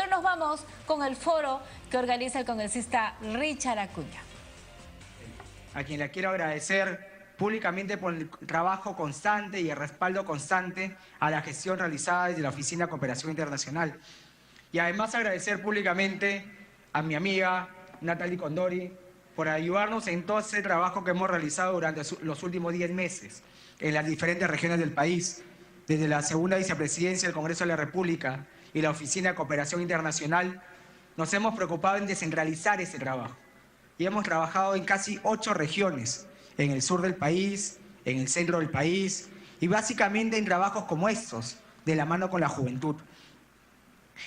Pero nos vamos con el foro que organiza el congresista Richard Acuña. A quien le quiero agradecer públicamente por el trabajo constante y el respaldo constante a la gestión realizada desde la Oficina de Cooperación Internacional. Y además agradecer públicamente a mi amiga Natalie Condori por ayudarnos en todo ese trabajo que hemos realizado durante los últimos 10 meses en las diferentes regiones del país, desde la segunda vicepresidencia del Congreso de la República y la Oficina de Cooperación Internacional. Nos hemos preocupado en descentralizar ese trabajo y hemos trabajado en casi 8 regiones, en el sur del país, en el centro del país y básicamente en trabajos como estos, de la mano con la juventud.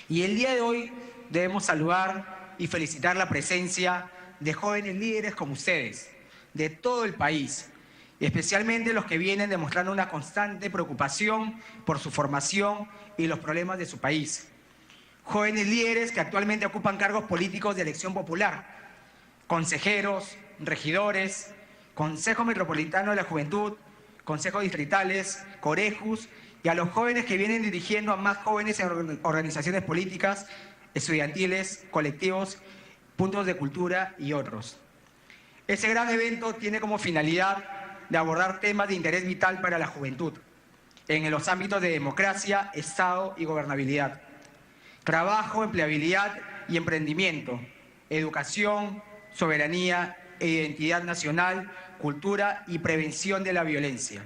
Y el día de hoy debemos saludar y felicitar la presencia de jóvenes líderes como ustedes, de todo el país, y especialmente los que vienen demostrando una constante preocupación por su formación y los problemas de su país. Jóvenes líderes que actualmente ocupan cargos políticos de elección popular, consejeros, regidores, Consejo Metropolitano de la Juventud, consejos distritales, corejus, y a los jóvenes que vienen dirigiendo a más jóvenes en organizaciones políticas, estudiantiles, colectivos, puntos de cultura y otros. Ese gran evento tiene como finalidad de abordar temas de interés vital para la juventud, en los ámbitos de democracia, Estado y gobernabilidad, trabajo, empleabilidad y emprendimiento, educación, soberanía e identidad nacional, cultura y prevención de la violencia.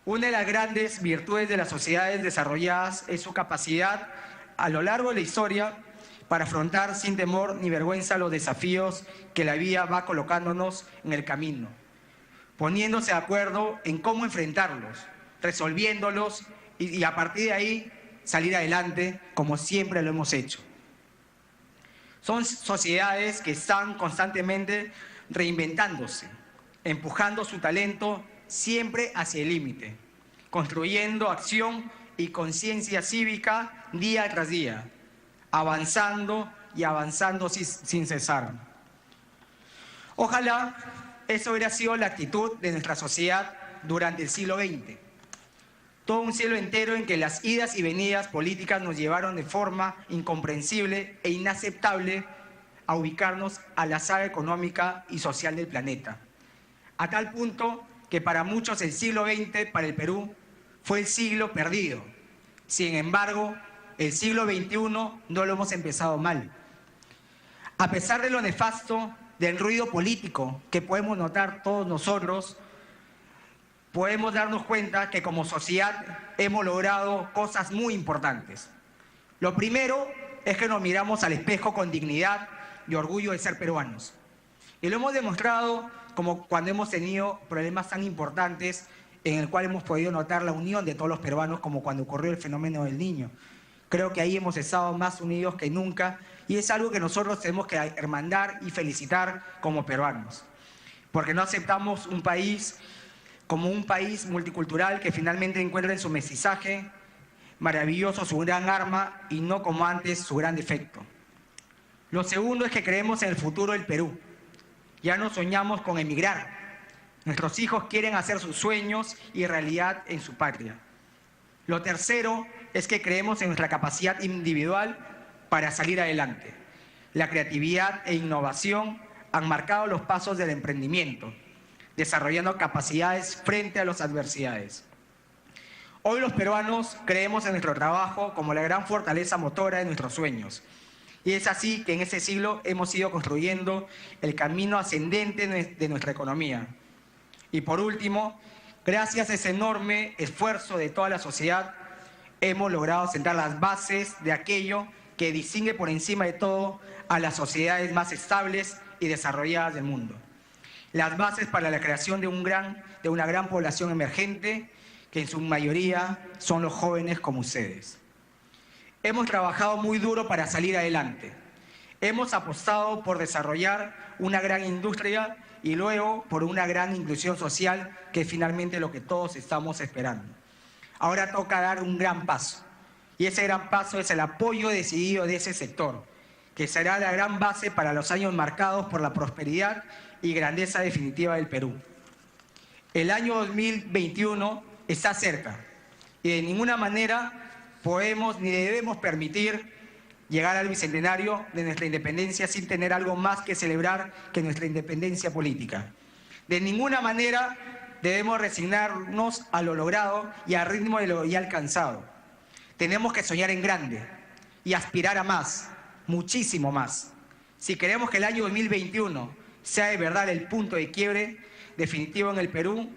Una de las grandes virtudes de las sociedades desarrolladas es su capacidad, a lo largo de la historia, para afrontar sin temor ni vergüenza los desafíos que la vida va colocándonos en el camino, poniéndose de acuerdo en cómo enfrentarlos, resolviéndolos y a partir de ahí salir adelante como siempre lo hemos hecho. Son sociedades que están constantemente reinventándose, empujando su talento siempre hacia el límite, construyendo acción y conciencia cívica día tras día, avanzando y avanzando sin cesar. Ojalá eso hubiera sido la actitud de nuestra sociedad durante el siglo XX. Todo un siglo entero en que las idas y venidas políticas nos llevaron de forma incomprensible e inaceptable a ubicarnos a la saga económica y social del planeta. A tal punto que para muchos el siglo XX, para el Perú, fue el siglo perdido. Sin embargo, el siglo XXI no lo hemos empezado mal. A pesar de lo nefasto, del ruido político que podemos notar todos nosotros, podemos darnos cuenta que como sociedad hemos logrado cosas muy importantes. Lo primero es que nos miramos al espejo con dignidad y orgullo de ser peruanos. Y lo hemos demostrado como cuando hemos tenido problemas tan importantes en el cual hemos podido notar la unión de todos los peruanos, como cuando ocurrió el fenómeno del Niño. Creo que ahí hemos estado más unidos que nunca y es algo que nosotros tenemos que hermandar y felicitar como peruanos. Porque no aceptamos un país como un país multicultural que finalmente encuentra en su mestizaje maravilloso su gran arma y no como antes su gran defecto. Lo segundo es que creemos en el futuro del Perú. Ya no soñamos con emigrar. Nuestros hijos quieren hacer sus sueños y realidad en su patria. Lo tercero es que creemos en nuestra capacidad individual para salir adelante. La creatividad e innovación han marcado los pasos del emprendimiento, desarrollando capacidades frente a las adversidades. Hoy los peruanos creemos en nuestro trabajo como la gran fortaleza motora de nuestros sueños. Y es así que en ese siglo hemos ido construyendo el camino ascendente de nuestra economía. Y por último, gracias a ese enorme esfuerzo de toda la sociedad, hemos logrado sentar las bases de aquello que distingue por encima de todo a las sociedades más estables y desarrolladas del mundo. Las bases para la creación de una gran población emergente, que en su mayoría son los jóvenes como ustedes. Hemos trabajado muy duro para salir adelante. Hemos apostado por desarrollar una gran industria y luego por una gran inclusión social, que es finalmente lo que todos estamos esperando. Ahora toca dar un gran paso, y ese gran paso es el apoyo decidido de ese sector, que será la gran base para los años marcados por la prosperidad y grandeza definitiva del Perú. El año 2021 está cerca y de ninguna manera podemos ni debemos permitir llegar al bicentenario de nuestra independencia sin tener algo más que celebrar que nuestra independencia política. De ninguna manera debemos resignarnos a lo logrado y al ritmo de lo ya alcanzado. Tenemos que soñar en grande y aspirar a más, muchísimo más. Si queremos que el año 2021 sea de verdad el punto de quiebre definitivo en el Perú,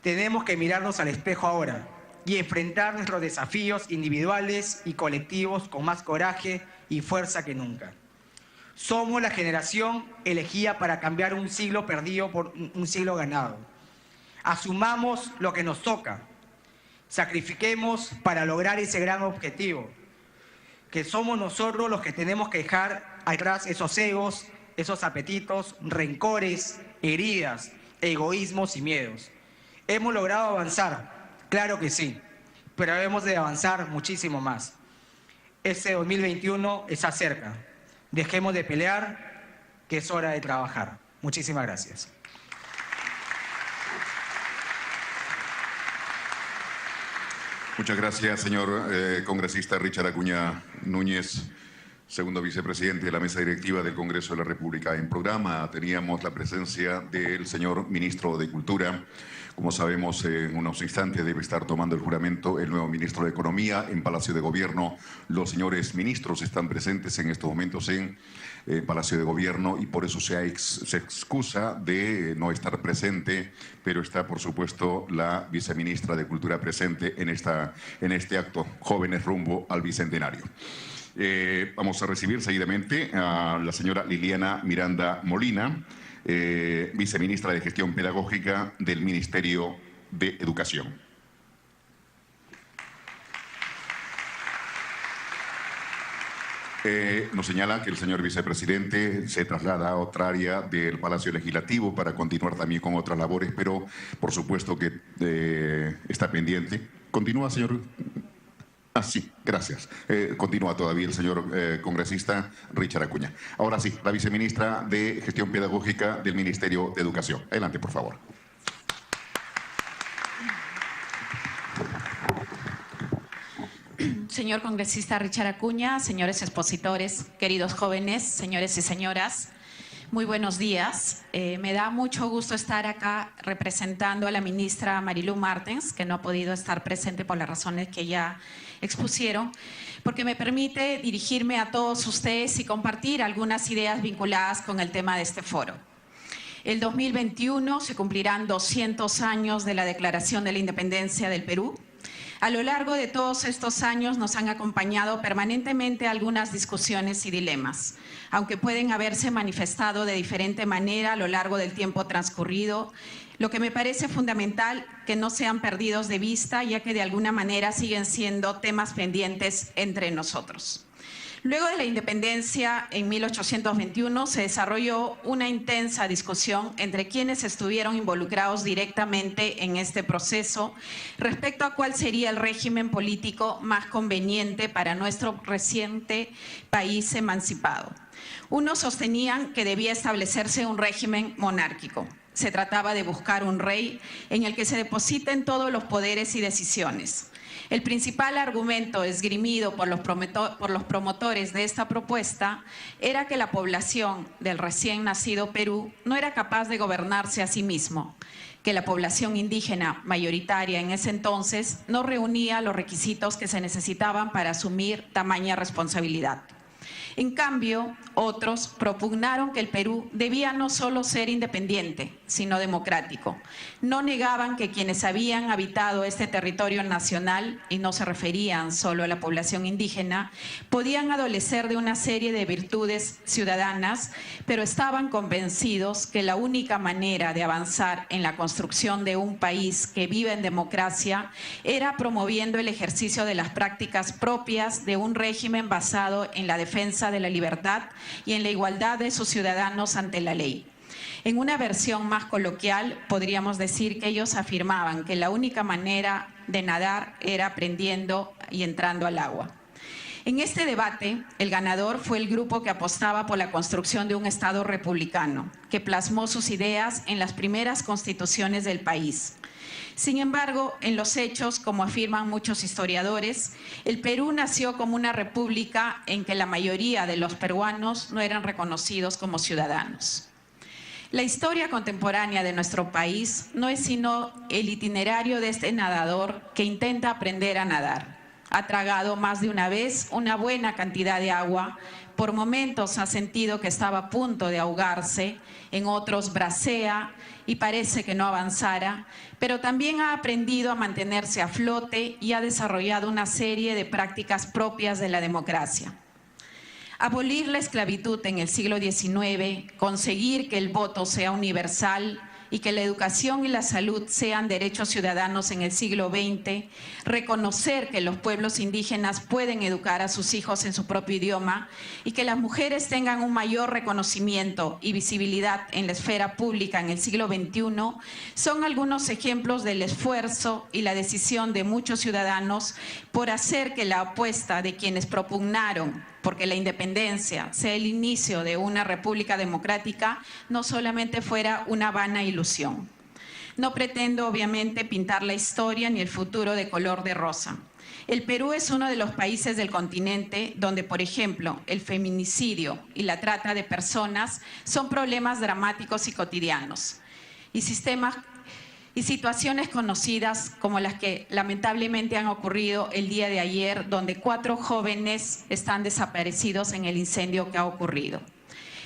tenemos que mirarnos al espejo ahora y enfrentar nuestros desafíos individuales y colectivos con más coraje y fuerza que nunca. Somos la generación elegida para cambiar un siglo perdido por un siglo ganado. Asumamos lo que nos toca. Sacrifiquemos para lograr ese gran objetivo, que somos nosotros los que tenemos que dejar atrás esos egos, esos apetitos, rencores, heridas, egoísmos y miedos. ¿Hemos logrado avanzar? Claro que sí, pero debemos de avanzar muchísimo más. Este 2021 está cerca. Dejemos de pelear, que es hora de trabajar. Muchísimas gracias. Muchas gracias, señor congresista Richard Acuña Núñez, segundo vicepresidente de la mesa directiva del Congreso de la República. En programa teníamos la presencia del señor ministro de Cultura. Como sabemos, en unos instantes debe estar tomando el juramento el nuevo ministro de Economía en Palacio de Gobierno. Los señores ministros están presentes en estos momentos en Palacio de Gobierno y por eso se excusa de no estar presente, pero está, por supuesto, la viceministra de Cultura presente en este acto, Jóvenes rumbo al Bicentenario. Vamos a recibir seguidamente a la señora Liliana Miranda Molina, viceministra de Gestión Pedagógica del Ministerio de Educación. Nos señala que el señor vicepresidente se traslada a otra área del Palacio Legislativo para continuar también con otras labores, pero por supuesto que está pendiente. Continúa, señor. Sí, gracias. Continúa todavía el señor congresista Richard Acuña. Ahora sí, la viceministra de Gestión Pedagógica del Ministerio de Educación. Adelante, por favor. Señor congresista Richard Acuña, señores expositores, queridos jóvenes, señores y señoras, muy buenos días. Me da mucho gusto estar acá representando a la ministra Marilu Martens, que no ha podido estar presente por las razones que ya expusieron, porque me permite dirigirme a todos ustedes y compartir algunas ideas vinculadas con el tema de este foro. El 2021 se cumplirán 200 años de la Declaración de la Independencia del Perú. A lo largo de todos estos años nos han acompañado permanentemente algunas discusiones y dilemas, aunque pueden haberse manifestado de diferente manera a lo largo del tiempo transcurrido. Lo que me parece fundamental que no sean perdidos de vista, ya que de alguna manera siguen siendo temas pendientes entre nosotros. Luego de la independencia, en 1821, se desarrolló una intensa discusión entre quienes estuvieron involucrados directamente en este proceso respecto a cuál sería el régimen político más conveniente para nuestro reciente país emancipado. Unos sostenían que debía establecerse un régimen monárquico. Se trataba de buscar un rey en el que se depositen todos los poderes y decisiones. El principal argumento esgrimido por los promotores de esta propuesta era que la población del recién nacido Perú no era capaz de gobernarse a sí mismo, que la población indígena mayoritaria en ese entonces no reunía los requisitos que se necesitaban para asumir tamaña responsabilidad. En cambio, otros propugnaron que el Perú debía no solo ser independiente, sino democrático. No negaban que quienes habían habitado este territorio nacional, y no se referían solo a la población indígena, podían adolecer de una serie de virtudes ciudadanas, pero estaban convencidos que la única manera de avanzar en la construcción de un país que vive en democracia era promoviendo el ejercicio de las prácticas propias de un régimen basado en la defensa de la libertad y en la igualdad de sus ciudadanos ante la ley. En una versión más coloquial, podríamos decir que ellos afirmaban que la única manera de nadar era aprendiendo y entrando al agua. En este debate, el ganador fue el grupo que apostaba por la construcción de un Estado republicano, que plasmó sus ideas en las primeras constituciones del país. Sin embargo, en los hechos, como afirman muchos historiadores, el Perú nació como una república en que la mayoría de los peruanos no eran reconocidos como ciudadanos. La historia contemporánea de nuestro país no es sino el itinerario de este nadador que intenta aprender a nadar. Ha tragado más de una vez una buena cantidad de agua, por momentos ha sentido que estaba a punto de ahogarse, en otros bracea y parece que no avanzara, pero también ha aprendido a mantenerse a flote y ha desarrollado una serie de prácticas propias de la democracia. Abolir la esclavitud en el siglo XIX, conseguir que el voto sea universal y que la educación y la salud sean derechos ciudadanos en el siglo XX, reconocer que los pueblos indígenas pueden educar a sus hijos en su propio idioma y que las mujeres tengan un mayor reconocimiento y visibilidad en la esfera pública en el siglo XXI, son algunos ejemplos del esfuerzo y la decisión de muchos ciudadanos por hacer que la apuesta de quienes propugnaron porque la independencia sea el inicio de una república democrática, no solamente fuera una vana ilusión. No pretendo, obviamente, pintar la historia ni el futuro de color de rosa. El Perú es uno de los países del continente donde, por ejemplo, el feminicidio y la trata de personas son problemas dramáticos y cotidianos, y situaciones conocidas como las que lamentablemente han ocurrido el día de ayer, donde 4 jóvenes están desaparecidos en el incendio que ha ocurrido.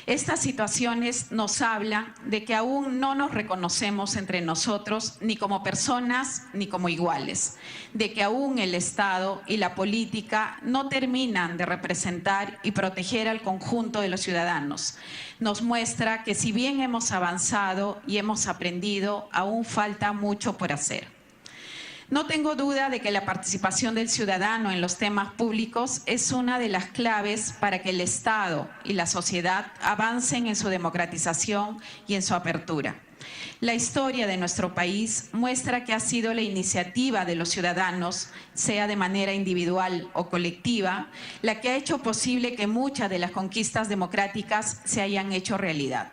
Estas situaciones nos hablan de que aún no nos reconocemos entre nosotros ni como personas ni como iguales, de que aún el Estado y la política no terminan de representar y proteger al conjunto de los ciudadanos. Nos muestra que si bien hemos avanzado y hemos aprendido, aún falta mucho por hacer. No tengo duda de que la participación del ciudadano en los temas públicos es una de las claves para que el Estado y la sociedad avancen en su democratización y en su apertura. La historia de nuestro país muestra que ha sido la iniciativa de los ciudadanos, sea de manera individual o colectiva, la que ha hecho posible que muchas de las conquistas democráticas se hayan hecho realidad.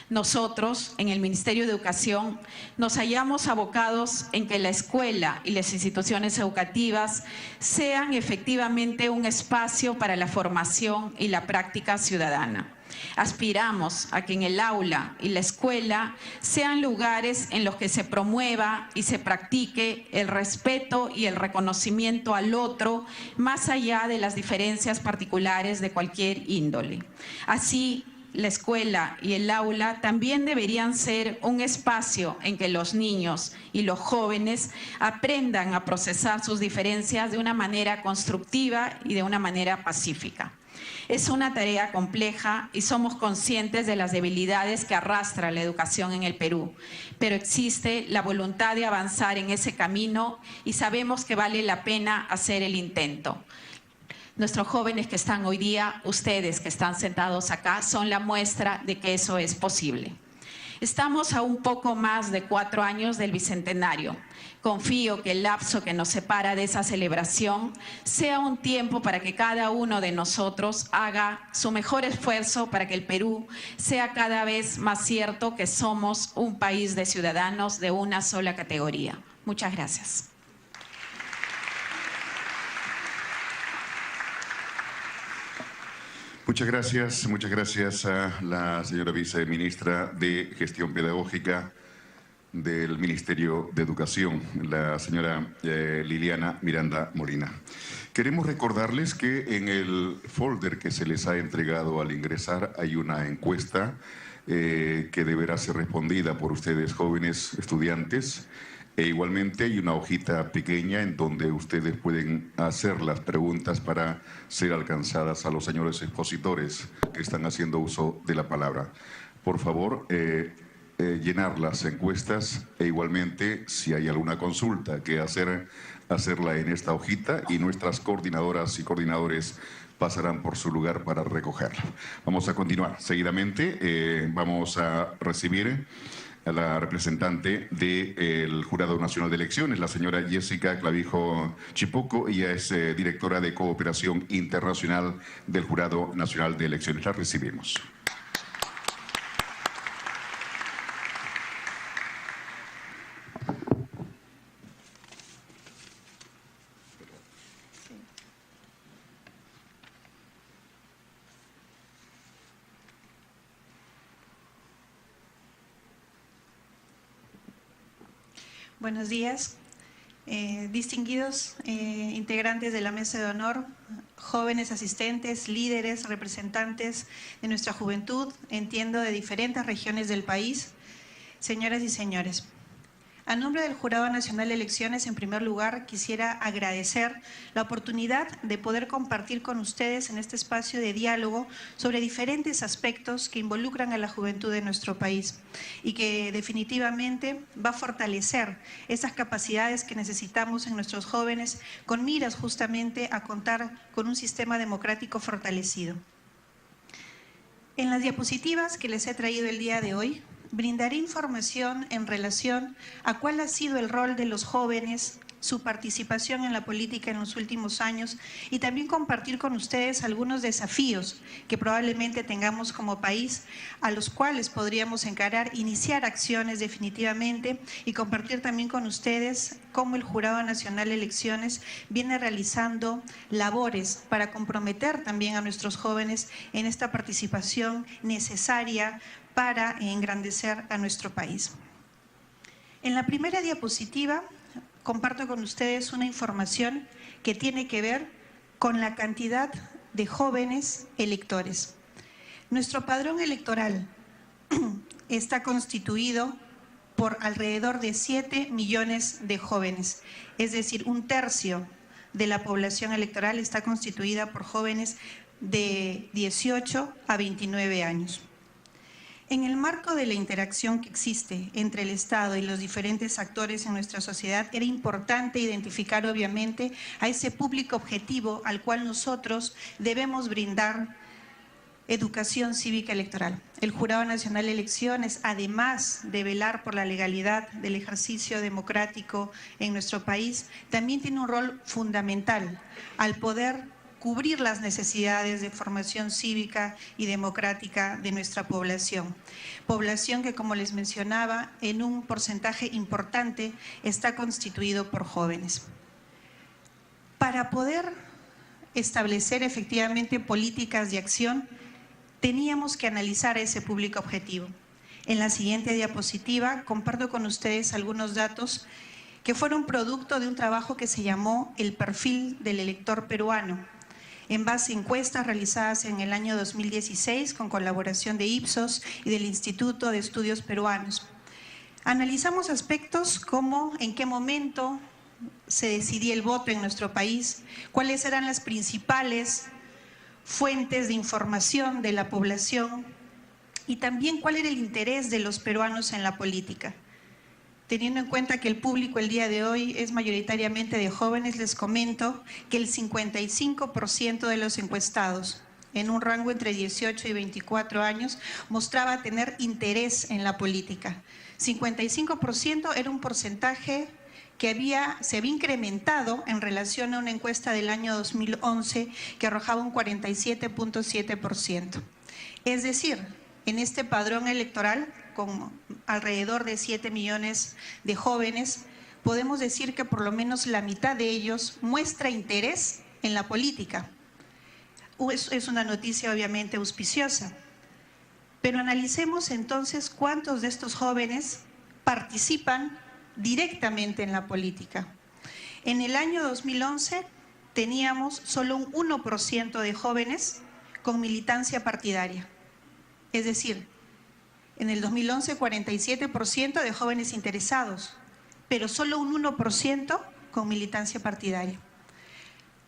Nosotros, en el Ministerio de Educación, nos hallamos abocados en que la escuela y las instituciones educativas sean efectivamente un espacio para la formación y la práctica ciudadana. Aspiramos a que en el aula y la escuela sean lugares en los que se promueva y se practique el respeto y el reconocimiento al otro, más allá de las diferencias particulares de cualquier índole. Así, la escuela y el aula también deberían ser un espacio en que los niños y los jóvenes aprendan a procesar sus diferencias de una manera constructiva y de una manera pacífica. Es una tarea compleja y somos conscientes de las debilidades que arrastra la educación en el Perú, pero existe la voluntad de avanzar en ese camino y sabemos que vale la pena hacer el intento. Nuestros jóvenes que están hoy día, ustedes que están sentados acá, son la muestra de que eso es posible. Estamos a un poco más de 4 años del Bicentenario. Confío que el lapso que nos separa de esa celebración sea un tiempo para que cada uno de nosotros haga su mejor esfuerzo para que el Perú sea cada vez más cierto que somos un país de ciudadanos de una sola categoría. Muchas gracias. Muchas gracias a la señora viceministra de Gestión Pedagógica del Ministerio de Educación, la señora Liliana Miranda Molina. Queremos recordarles que en el folder que se les ha entregado al ingresar hay una encuesta que deberá ser respondida por ustedes, jóvenes estudiantes. E igualmente hay una hojita pequeña en donde ustedes pueden hacer las preguntas para ser alcanzadas a los señores expositores que están haciendo uso de la palabra. Por favor, llenar las encuestas e igualmente si hay alguna consulta que hacerla en esta hojita y nuestras coordinadoras y coordinadores pasarán por su lugar para recogerla. Vamos a continuar. Seguidamente vamos a recibir a la representante del Jurado Nacional de Elecciones, la señora Jessica Clavijo Chipuco. Ella es directora de Cooperación Internacional del Jurado Nacional de Elecciones. La recibimos. Buenos días. Distinguidos integrantes de la mesa de honor, jóvenes asistentes, líderes, representantes de nuestra juventud, entiendo de diferentes regiones del país, señoras y señores. A nombre del Jurado Nacional de Elecciones, en primer lugar, quisiera agradecer la oportunidad de poder compartir con ustedes en este espacio de diálogo sobre diferentes aspectos que involucran a la juventud de nuestro país y que definitivamente va a fortalecer esas capacidades que necesitamos en nuestros jóvenes con miras justamente a contar con un sistema democrático fortalecido. En las diapositivas que les he traído el día de hoy, brindaré información en relación a cuál ha sido el rol de los jóvenes, su participación en la política en los últimos años y también compartir con ustedes algunos desafíos que probablemente tengamos como país, a los cuales podríamos encarar, iniciar acciones definitivamente y compartir también con ustedes cómo el Jurado Nacional de Elecciones viene realizando labores para comprometer también a nuestros jóvenes en esta participación necesaria para engrandecer a nuestro país. En la primera diapositiva comparto con ustedes una información que tiene que ver con la cantidad de jóvenes electores. Nuestro padrón electoral está constituido por alrededor de 7 millones de jóvenes, es decir, 1/3 de la población electoral está constituida por jóvenes de 18 a 29 años. En el marco de la interacción que existe entre el Estado y los diferentes actores en nuestra sociedad, era importante identificar obviamente a ese público objetivo al cual nosotros debemos brindar educación cívica electoral. El Jurado Nacional de Elecciones, además de velar por la legalidad del ejercicio democrático en nuestro país, también tiene un rol fundamental al poder cubrir las necesidades de formación cívica y democrática de nuestra población. Población que, como les mencionaba, en un porcentaje importante está constituido por jóvenes. Para poder establecer efectivamente políticas de acción, teníamos que analizar a ese público objetivo. En la siguiente diapositiva comparto con ustedes algunos datos que fueron producto de un trabajo que se llamó el perfil del elector peruano, en base a encuestas realizadas en el año 2016 con colaboración de Ipsos y del Instituto de Estudios Peruanos. Analizamos aspectos como en qué momento se decidía el voto en nuestro país, cuáles eran las principales fuentes de información de la población y también cuál era el interés de los peruanos en la política. Teniendo en cuenta que el público el día de hoy es mayoritariamente de jóvenes, les comento que el 55% de los encuestados en un rango entre 18 y 24 años mostraba tener interés en la política. 55% era un porcentaje que se había incrementado en relación a una encuesta del año 2011 que arrojaba un 47.7%. Es decir, en este padrón electoral, con alrededor de 7 millones de jóvenes, podemos decir que por lo menos la mitad de ellos muestra interés en la política. Es una noticia obviamente auspiciosa, pero analicemos entonces cuántos de estos jóvenes participan directamente en la política. En el año 2011 teníamos solo un 1% de jóvenes con militancia partidaria, es decir, en el 2011, 47% de jóvenes interesados, pero solo un 1% con militancia partidaria.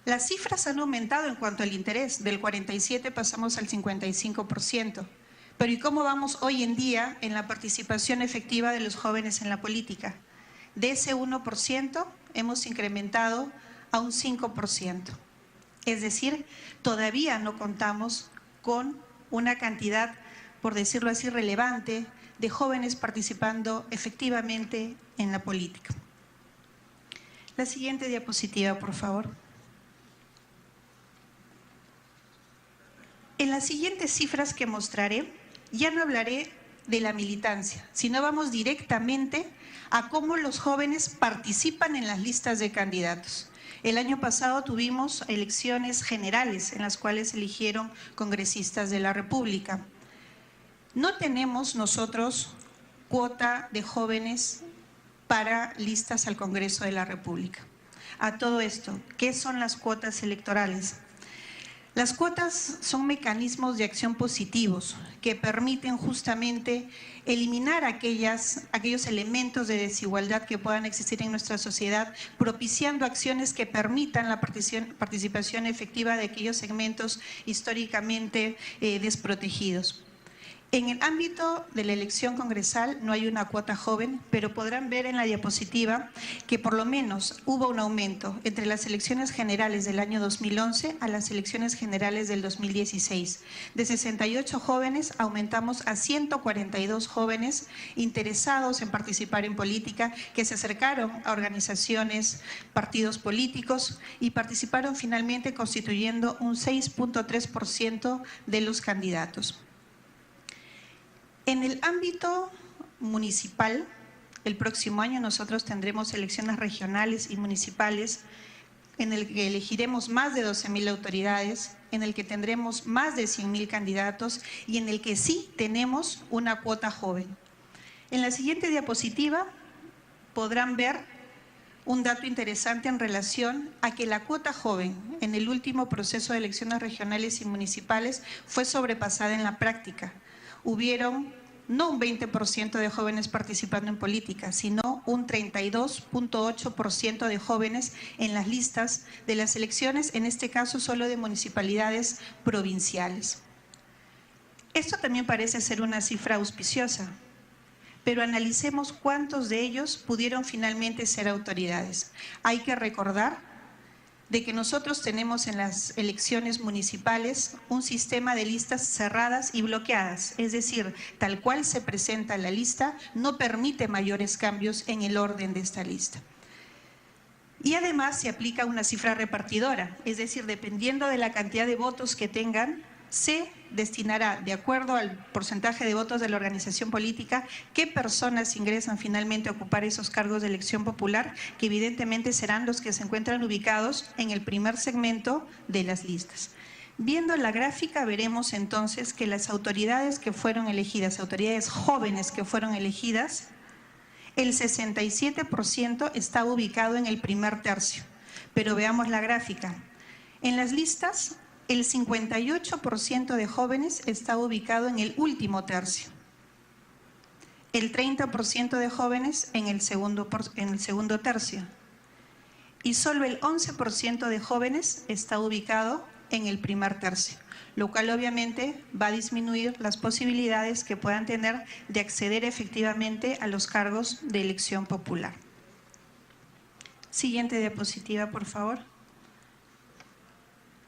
Las cifras han aumentado en cuanto al interés, del 47% pasamos al 55%. Pero ¿y cómo vamos hoy en día en la participación efectiva de los jóvenes en la política? De ese 1% hemos incrementado a un 5%. Es decir, todavía no contamos con una cantidad, por decirlo así, relevante de jóvenes participando efectivamente en la política. La siguiente diapositiva, por favor. En las siguientes cifras que mostraré, ya no hablaré de la militancia, sino vamos directamente a cómo los jóvenes participan en las listas de candidatos. El año pasado tuvimos elecciones generales en las cuales se eligieron congresistas de la República. No tenemos nosotros cuota de jóvenes para listas al Congreso de la República. A todo esto, ¿qué son las cuotas electorales? Las cuotas son mecanismos de acción positivos que permiten justamente eliminar aquellos elementos de desigualdad que puedan existir en nuestra sociedad, propiciando acciones que permitan la participación efectiva de aquellos segmentos históricamente desprotegidos. En el ámbito de la elección congresal no hay una cuota joven, pero podrán ver en la diapositiva que por lo menos hubo un aumento entre las elecciones generales del año 2011 a las elecciones generales del 2016. De 68 jóvenes aumentamos a 142 jóvenes interesados en participar en política, que se acercaron a organizaciones, partidos políticos y participaron finalmente constituyendo un 6.3% de los candidatos. En el ámbito municipal, el próximo año nosotros tendremos elecciones regionales y municipales en el que elegiremos más de 12.000 autoridades, en el que tendremos más de 100.000 candidatos y en el que sí tenemos una cuota joven. En la siguiente diapositiva podrán ver un dato interesante en relación a que la cuota joven en el último proceso de elecciones regionales y municipales fue sobrepasada en la práctica. Hubieron no un 20% de jóvenes participando en política, sino un 32.8% de jóvenes en las listas de las elecciones, en este caso solo de municipalidades provinciales. Esto también parece ser una cifra auspiciosa, pero analicemos cuántos de ellos pudieron finalmente ser autoridades. Hay que recordar de que nosotros tenemos en las elecciones municipales un sistema de listas cerradas y bloqueadas, es decir, tal cual se presenta la lista, no permite mayores cambios en el orden de esta lista. Y además se aplica una cifra repartidora, es decir, dependiendo de la cantidad de votos que tengan, se destinará, de acuerdo al porcentaje de votos de la organización política, qué personas ingresan finalmente a ocupar esos cargos de elección popular, que evidentemente serán los que se encuentran ubicados en el primer segmento de las listas. Viendo la gráfica veremos entonces que las autoridades que fueron elegidas, autoridades jóvenes que fueron elegidas, el 67% está ubicado en el primer tercio. Pero veamos la gráfica. En las listas, el 58% de jóvenes está ubicado en el último tercio. El 30% de jóvenes en el segundo tercio. Y solo el 11% de jóvenes está ubicado en el primer tercio, lo cual obviamente va a disminuir las posibilidades que puedan tener de acceder efectivamente a los cargos de elección popular. Siguiente diapositiva, por favor.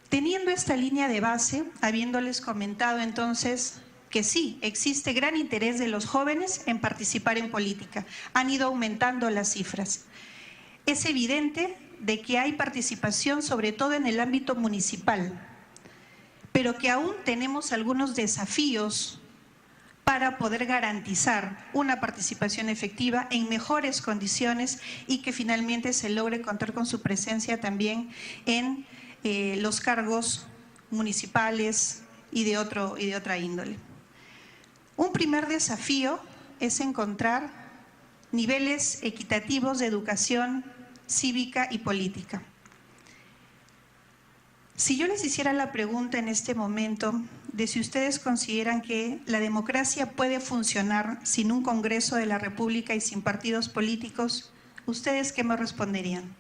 Teniendo esta línea de base, habiéndoles comentado entonces que sí, existe gran interés de los jóvenes en participar en política, han ido aumentando las cifras. Es evidente de que hay participación sobre todo en el ámbito municipal, pero que aún tenemos algunos desafíos para poder garantizar una participación efectiva en mejores condiciones y que finalmente se logre contar con su presencia también en los cargos municipales y de otra índole. Un primer desafío es encontrar niveles equitativos de educación cívica y política. Si yo les hiciera la pregunta en este momento de si ustedes consideran que la democracia puede funcionar sin un Congreso de la República y sin partidos políticos, ¿ustedes qué me responderían?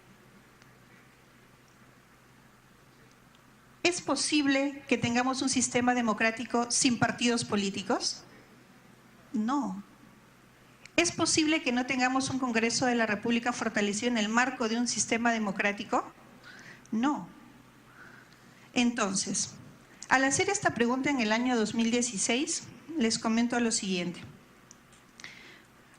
¿Es posible que tengamos un sistema democrático sin partidos políticos? No. ¿Es posible que no tengamos un Congreso de la República fortalecido en el marco de un sistema democrático? No. Entonces, al hacer esta pregunta en el año 2016, les comento lo siguiente.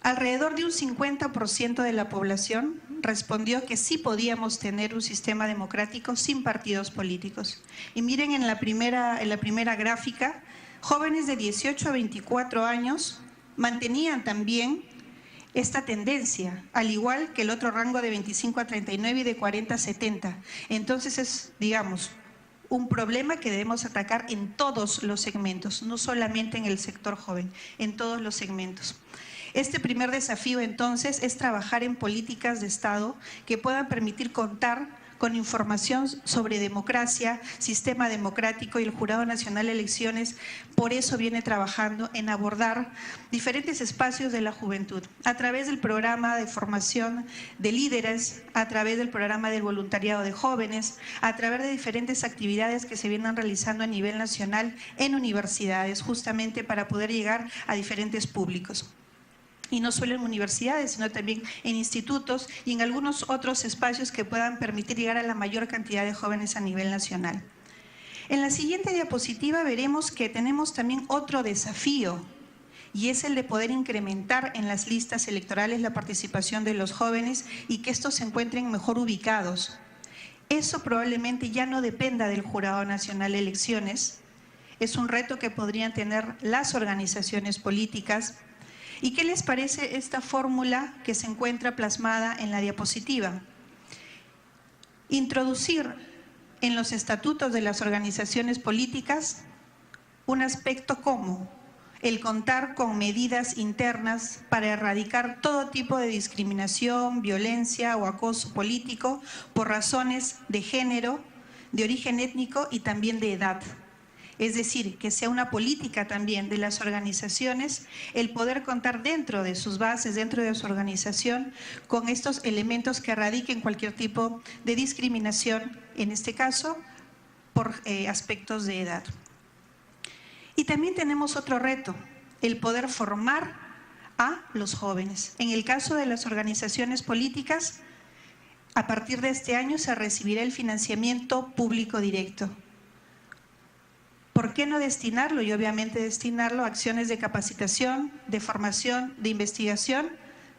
Alrededor de un 50% de la población respondió que sí podíamos tener un sistema democrático sin partidos políticos. Y miren en la primera gráfica, jóvenes de 18 a 24 años mantenían también esta tendencia, al igual que el otro rango de 25 a 39 y de 40 a 70. Entonces es, digamos, un problema que debemos atacar en todos los segmentos, no solamente en el sector joven, en todos los segmentos. Este primer desafío, entonces, es trabajar en políticas de Estado que puedan permitir contar con información sobre democracia, sistema democrático, y el Jurado Nacional de Elecciones por eso viene trabajando en abordar diferentes espacios de la juventud, a través del programa de formación de líderes, a través del programa del voluntariado de jóvenes, a través de diferentes actividades que se vienen realizando a nivel nacional en universidades, justamente para poder llegar a diferentes públicos. Y no solo en universidades, sino también en institutos y en algunos otros espacios que puedan permitir llegar a la mayor cantidad de jóvenes a nivel nacional. En la siguiente diapositiva veremos que tenemos también otro desafío, y es el de poder incrementar en las listas electorales la participación de los jóvenes y que estos se encuentren mejor ubicados. Eso probablemente ya no dependa del Jurado Nacional de Elecciones, es un reto que podrían tener las organizaciones políticas. ¿Y qué les parece esta fórmula que se encuentra plasmada en la diapositiva? Introducir en los estatutos de las organizaciones políticas un aspecto como el contar con medidas internas para erradicar todo tipo de discriminación, violencia o acoso político por razones de género, de origen étnico y también de edad. Es decir, que sea una política también de las organizaciones el poder contar dentro de sus bases, dentro de su organización, con estos elementos que erradiquen cualquier tipo de discriminación, en este caso, por aspectos de edad. Y también tenemos otro reto, el poder formar a los jóvenes. En el caso de las organizaciones políticas, a partir de este año se recibirá el financiamiento público directo. ¿Por qué no destinarlo? Y obviamente destinarlo a acciones de capacitación, de formación, de investigación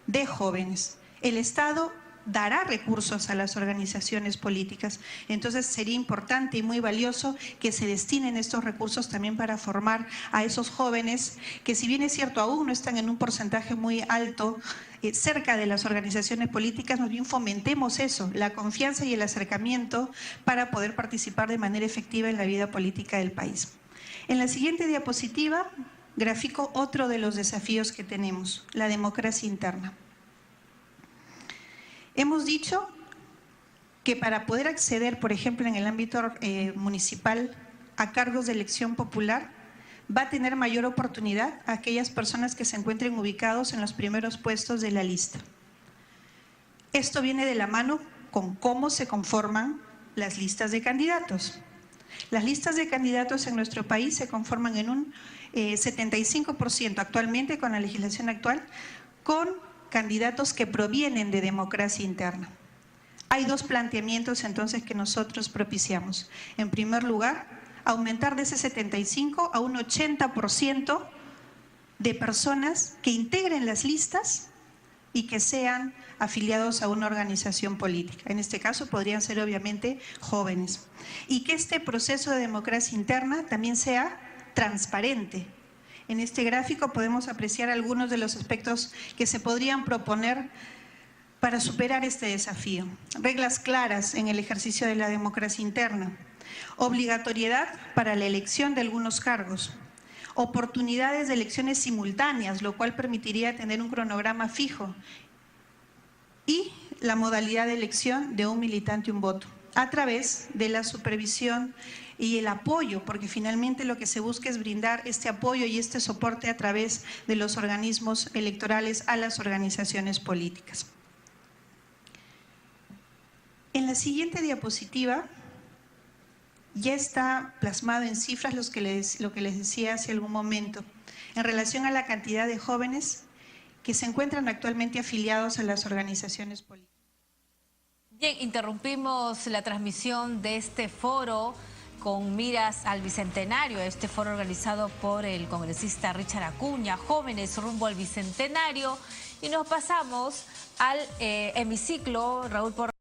de jóvenes. El Estado dará recursos a las organizaciones políticas. Entonces sería importante y muy valioso que se destinen estos recursos también para formar a esos jóvenes que, si bien es cierto, aún no están en un porcentaje muy alto cerca de las organizaciones políticas, más bien fomentemos eso, la confianza y el acercamiento para poder participar de manera efectiva en la vida política del país. En la siguiente diapositiva grafico otro de los desafíos que tenemos, la democracia interna. Hemos dicho que para poder acceder, por ejemplo, en el ámbito municipal a cargos de elección popular, va a tener mayor oportunidad a aquellas personas que se encuentren ubicados en los primeros puestos de la lista. Esto viene de la mano con cómo se conforman las listas de candidatos. Las listas de candidatos en nuestro país se conforman en un 75% actualmente, con la legislación actual, con candidatos que provienen de democracia interna. Hay dos planteamientos entonces que nosotros propiciamos. En primer lugar, aumentar de ese 75 a un 80% de personas que integren las listas y que sean afiliados a una organización política. En este caso podrían ser obviamente jóvenes. Y que este proceso de democracia interna también sea transparente. En este gráfico podemos apreciar algunos de los aspectos que se podrían proponer para superar este desafío. Reglas claras en el ejercicio de la democracia interna, obligatoriedad para la elección de algunos cargos, oportunidades de elecciones simultáneas, lo cual permitiría tener un cronograma fijo, y la modalidad de elección de un militante, un voto, a través de la supervisión y el apoyo, porque finalmente lo que se busca es brindar este apoyo y este soporte a través de los organismos electorales a las organizaciones políticas. En la siguiente diapositiva ya está plasmado en cifras lo que les decía hace algún momento, en relación a la cantidad de jóvenes que se encuentran actualmente afiliados a las organizaciones políticas. Bien, interrumpimos la transmisión de este foro con miras al Bicentenario, este foro organizado por el congresista Richard Acuña, Jóvenes rumbo al Bicentenario, y nos pasamos al hemiciclo, Raúl Porras.